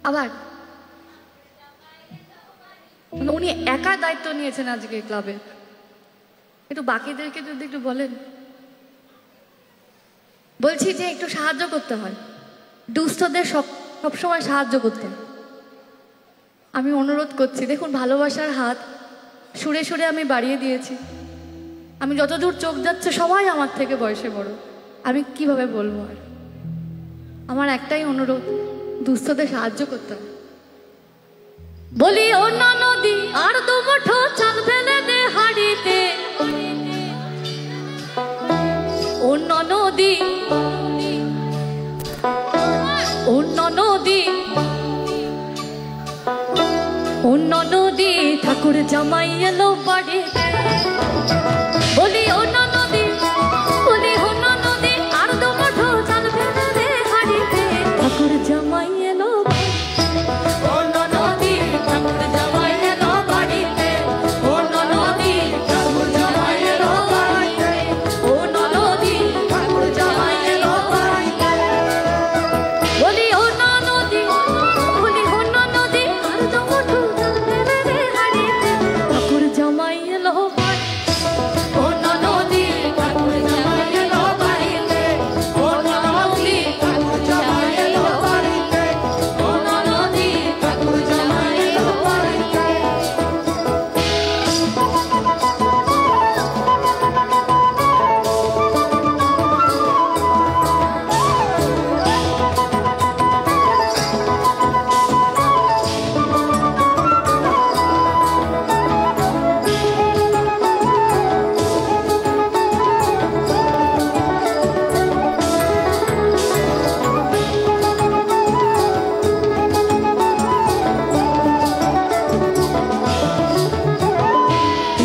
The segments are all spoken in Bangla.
আবার উনি একা দায়িত্ব নিয়েছেন আজকে ক্লাবে, একটু বাকিদেরকে যদি একটু বলেন। বলছি যে একটু সাহায্য করতে হয়, দুস্থদের সবসময় সাহায্য করতে হয়। আমি অনুরোধ করছি, দেখুন ভালোবাসার হাত সুরে সুরে আমি বাড়িয়ে দিয়েছি। আমি যতদূর চোখ যাচ্ছে সবাই আমার থেকে বয়সে বড়, আমি কিভাবে বলবো? আর আমার একটাই অনুরোধ, দুস্থদের সাহায্য করতে হবে। বলি অন্য নদী আর দুমুঠো চাল ফেলে দে হাড়িতে, অন্য নদী অন্য নদী অন্য নদী ঠাকুর জামাই এলো বাড়িতে। বলি অন্য নদী, বলি অন্য নদী আর দুমুঠো চাল ফেলে দে হাড়িতে, ঠাকুর জামাই এলো অন্য নদী, ঠাকুর জামাই এলো বাড়িতে, অন্য নদী ঠাকুর জামাই এলো বাড়িতে, অন্য নদী ঠাকুর জামাই এলো বাড়িতে। বলি অন্য নদী, বলি অন্য নদী আর দুমুঠো চাল ফেলে দে হাড়িতে, ঠাকুর জামাই এলো বাড়িতে, অন্য নদী ঠাকুর জামাই এলো বাড়িতে, অন্য নদী ঠাকুর জামাই এলো বাড়িতে, অন্য নদী ঠাকুর জামাই এলো বাড়িতে।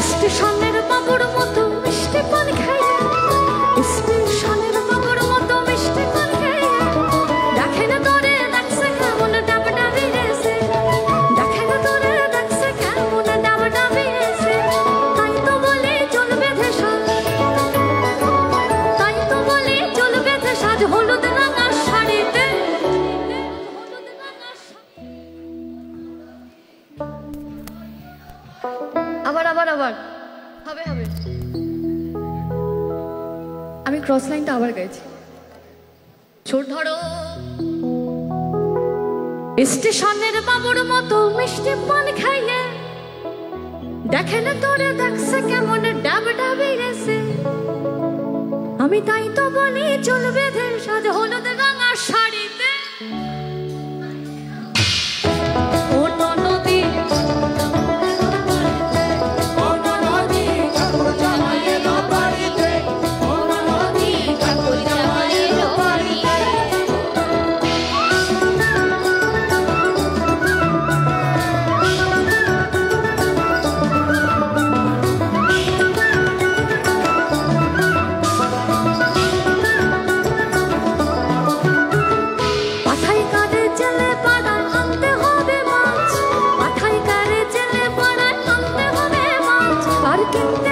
স্টেশনের বাবুর মতো মিষ্টি পান খাইয়ে, স্টেশনের বাবুর মতো মিষ্টি পান খাইয়ে, দেখে না তোরে দেখছে কেমন ডাব ডাবি এসে, দেখে না তোরে দেখছে কেমন ডাব ডাবি এসে। তাই তো বলি চুল বেঁধে সাজ, তাই তো বলি চুল বেঁধে সাজ, হলুদ রাঙা শাড়িতে, হলুদ রাঙা শাড়ি। আবার আবার আবার হবে হবে। আমি ক্রস লাইনটা আবার গাইছি। ছোট ধরো স্টেশনের বাবুর মতো মিষ্টি পান খাইয়ে, দেখে না তোরে দেখছে কেমন ডাব ডাবি গেছে। আমি তাই তো বলি চুল বেঁধে সাজ, হলুদ রাঙা শাড়িতে, অন্য নদী অন্য নদী ঠাকুর জামাই এলো বাড়িতে, অন্য নদী ঠাকুর জামাই এলো বাড়িতে। পাঠাই কারে জেলে পাড়ায় আনতে হবে মাছ, পাঠাই কারে জেলে পাড়ায় আনতে হবে মাছ, আর কিনতে